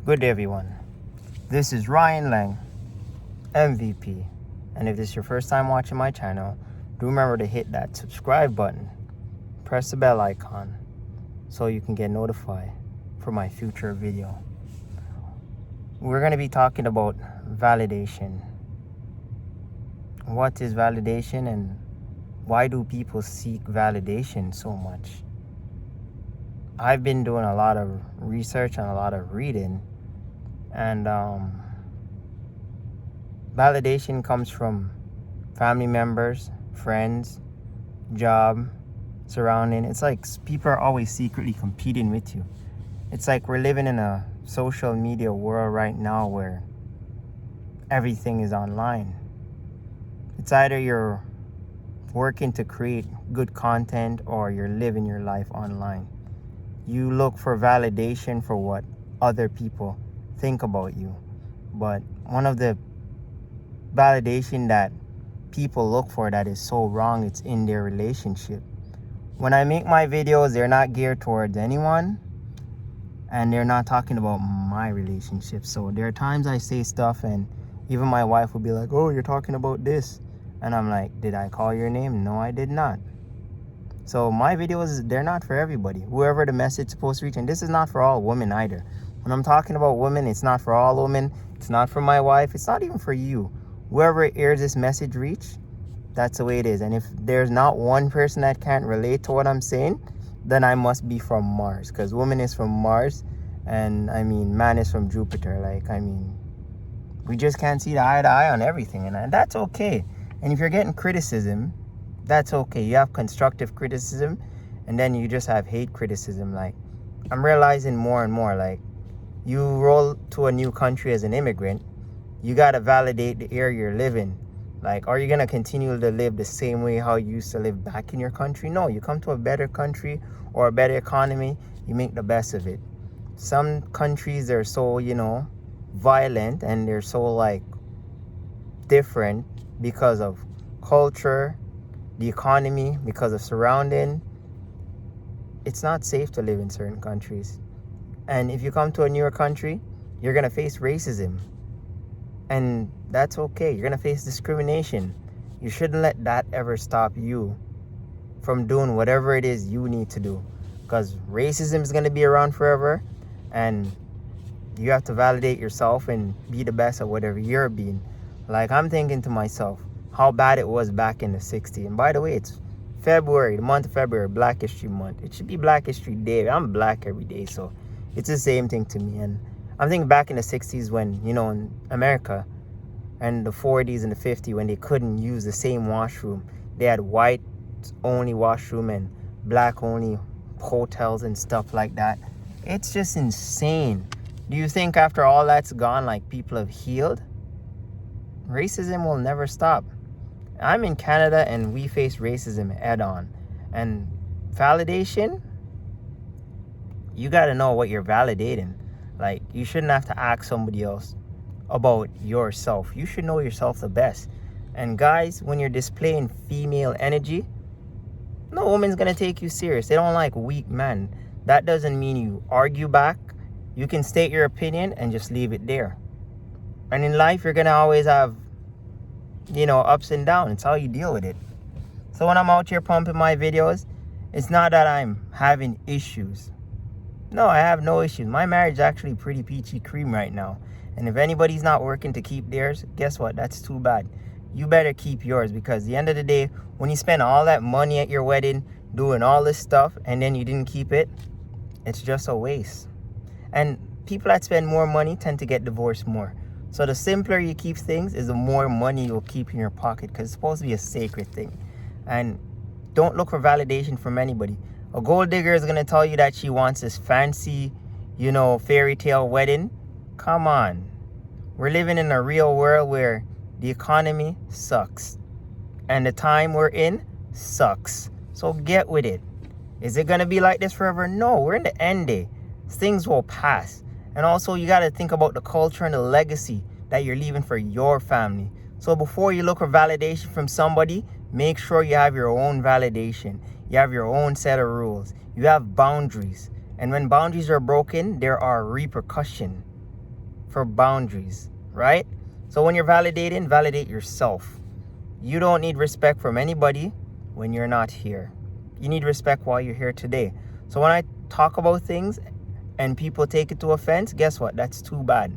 Good day, everyone. This is Ryan Lang, MVP. And if this is your first time watching my channel, do remember to hit that subscribe button, press the bell icon, so you can get notified for my future video. We're going to be talking about validation. What is validation and why do people seek validation so much? I've been doing a lot of research and a lot of reading, and validation comes from family members, friends, job, surrounding. It's like people are always secretly competing with you. It's like we're living in a social media world right now where everything is online. It's either you're working to create good content or you're living your life online. You look for validation for what other people think about you. But one of the validation that people look for that is so wrong, it's in their relationship. When I make my videos, they're not geared towards anyone, and they're not talking about my relationship. So there are times I say stuff and even my wife will be like, oh, you're talking about this. And I'm like, did I call your name? No, I did not. So my videos, they're not for everybody. Whoever the message is supposed to reach, and this is not for all women either. When I'm talking about women, it's not for all women. It's not for my wife. It's not even for you. Whoever it airs this message reach, that's the way it is. And if there's not one person that can't relate to what I'm saying, then I must be from Mars. Because woman is from Mars, and man is from Jupiter. We just can't see the eye to eye on everything, and that's okay. And if you're getting criticism, that's okay. You have constructive criticism, and then you just have hate criticism. Like, I'm realizing more and more, like, you roll to a new country as an immigrant, you got to validate the area you're living. Like, are you going to continue to live the same way how you used to live back in your country? No, you come to a better country or a better economy, you make the best of it. Some countries, they're so, violent, and they're so, like, different because of culture, the economy, because of surrounding. It's not safe to live in certain countries. And if you come to a newer country, you're going to face racism. And that's okay. You're going to face discrimination. You shouldn't let that ever stop you from doing whatever it is you need to do. Because racism is going to be around forever. And you have to validate yourself and be the best at whatever you're being. Like, I'm thinking to myself how bad it was back in the 60s. And by the way, it's February, the month of February, Black History Month. It should be Black History Day. I'm black every day, so it's the same thing to me. And I'm thinking back in the 60s when, in America, and the 40s and the 50s when they couldn't use the same washroom. They had white only washroom and black only hotels and stuff like that. It's just insane. Do you think after all that's gone, like, people have healed? Racism will never stop. I'm in Canada and we face racism head on. And validation, you got to know what you're validating. Like, you shouldn't have to ask somebody else about yourself. You should know yourself the best. And guys, when you're displaying female energy, no woman's going to take you serious. They don't like weak men. That doesn't mean you argue back. You can state your opinion and just leave it there. And in life, you're going to always have, ups and downs. It's how you deal with it. So when I'm out here pumping my videos, it's not that I'm having issues. No, I have no issues. My marriage is actually pretty peachy cream right now. And if anybody's not working to keep theirs, guess what? That's too bad. You better keep yours, because at the end of the day, when you spend all that money at your wedding, doing all this stuff, and then you didn't keep it, it's just a waste. And people that spend more money tend to get divorced more. So the simpler you keep things is the more money you'll keep in your pocket, because it's supposed to be a sacred thing. And don't look for validation from anybody. A gold digger is going to tell you that she wants this fancy, fairy tale wedding. Come on. We're living in a real world where the economy sucks. And the time we're in sucks. So get with it. Is it going to be like this forever? No, we're in the end day. Things will pass. And also, you got to think about the culture and the legacy that you're leaving for your family. So before you look for validation from somebody, make sure you have your own validation. You have your own set of rules. You have boundaries. And when boundaries are broken, there are repercussions. for boundaries, right? So when you're validating, validate yourself. You don't need respect from anybody when you're not here. You need respect while you're here today. So when I talk about things and people take it to offense, guess what? That's too bad.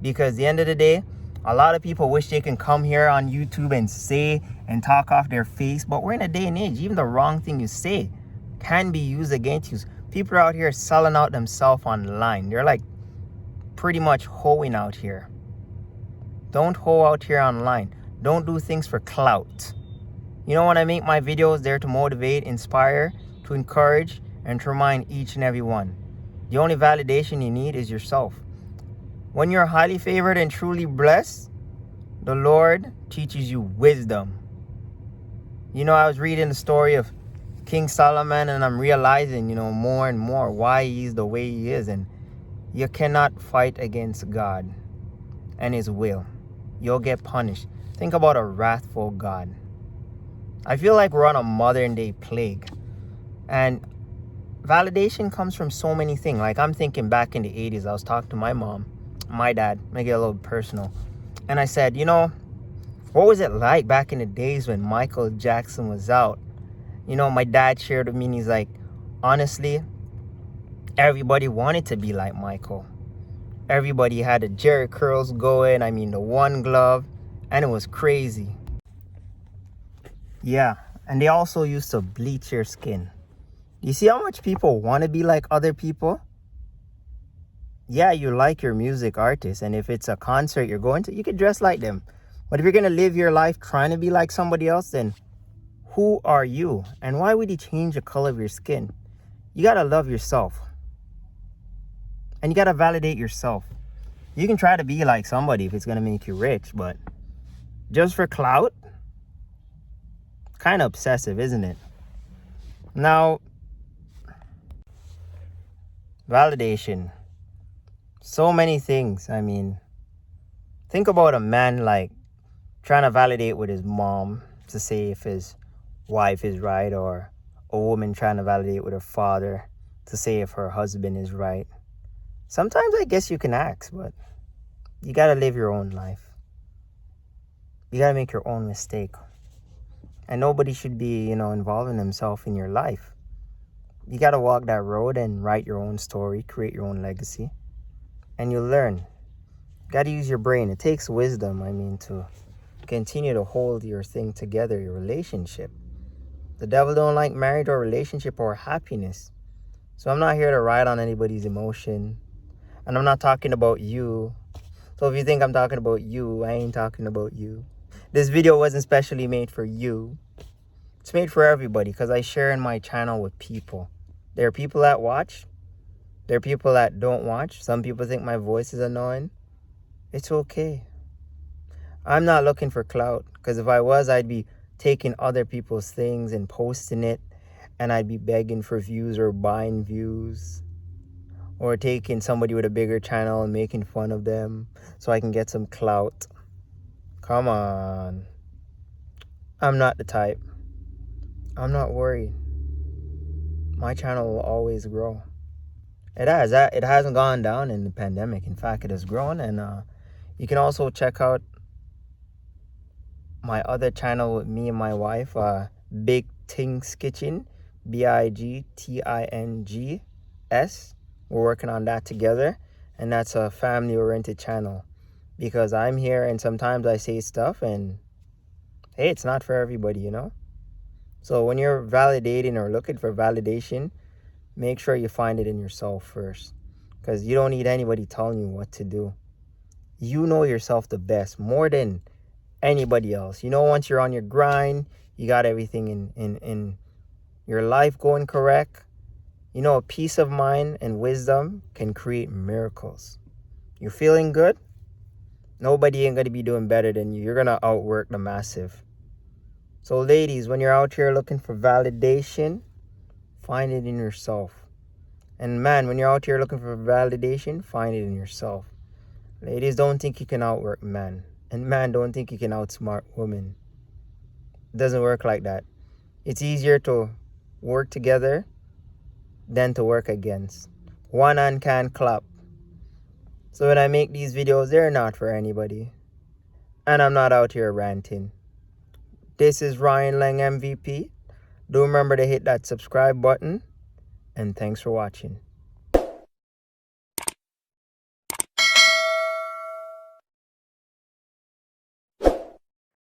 Because at the end of the day, a lot of people wish they can come here on YouTube and say and talk off their face. But we're in a day and age, even the wrong thing you say can be used against you. People are out here selling out themselves online. They're like pretty much hoeing out here. Don't hoe out here online. Don't do things for clout. You know, when I make my videos, they're to motivate, inspire, to encourage, and to remind each and every one. The only validation you need is yourself. When you're highly favored and truly blessed, the Lord teaches you wisdom. You know, I was reading the story of King Solomon, and I'm realizing, more and more why he's the way he is. And you cannot fight against God and his will. You'll get punished. Think about a wrathful God. I feel like we're on a modern day plague. And validation comes from so many things. Like, I'm thinking back in the 80s, I was talking to my mom, my dad, make it a little personal. And I said, what was it like back in the days when Michael Jackson was out? My dad shared with me, and he's like, honestly, everybody wanted to be like Michael. Everybody had the Jerry curls going, the one glove, and it was crazy. Yeah, and they also used to bleach your skin. You see how much people want to be like other people? Yeah, you like your music artist, and if it's a concert you're going to, you can dress like them. But if you're going to live your life trying to be like somebody else, then who are you? And why would you change the color of your skin? You got to love yourself. And you got to validate yourself. You can try to be like somebody if it's going to make you rich, but just for clout, kind of obsessive, isn't it? Now, validation. So many things. Think about a man like trying to validate with his mom to say if his wife is right, or a woman trying to validate with her father to say if her husband is right. Sometimes I guess you can ask, but you got to live your own life. You got to make your own mistake. And nobody should be, involving themselves in your life. You got to walk that road and write your own story, create your own legacy. And you'll learn. Got to use your brain. It takes wisdom, to continue to hold your thing together, your relationship. The devil don't like marriage or relationship or happiness. So I'm not here to ride on anybody's emotion. And I'm not talking about you. So if you think I'm talking about you, I ain't talking about you. This video wasn't specially made for you. It's made for everybody because I share in my channel with people. There are people that watch. There are people that don't watch. Some people think my voice is annoying. It's okay. I'm not looking for clout, because if I was, I'd be taking other people's things and posting it, and I'd be begging for views or buying views, or taking somebody with a bigger channel and making fun of them so I can get some clout. Come on. I'm not the type. I'm not worried. My channel will always grow. It has. It hasn't gone down in the pandemic. In fact, it has grown. And you can also check out my other channel with me and my wife, Big Things Kitchen, BIGTINGS. We're working on that together. And that's a family-oriented channel. Because I'm here and sometimes I say stuff and, hey, it's not for everybody, So when you're validating or looking for validation, make sure you find it in yourself first. Because you don't need anybody telling you what to do. You know yourself the best, more than anybody else. Once you're on your grind, you got everything in your life going correct. A peace of mind and wisdom can create miracles. You're feeling good? Nobody ain't going to be doing better than you. You're going to outwork the massive. So ladies, when you're out here looking for validation, find it in yourself. And man, when you're out here looking for validation, find it in yourself. Ladies, don't think you can outwork man. And man, don't think you can outsmart women. It doesn't work like that. It's easier to work together than to work against. One hand can't clap. So when I make these videos, they're not for anybody. And I'm not out here ranting. This is Ryan Lang MVP. Do remember to hit that subscribe button. And thanks for watching.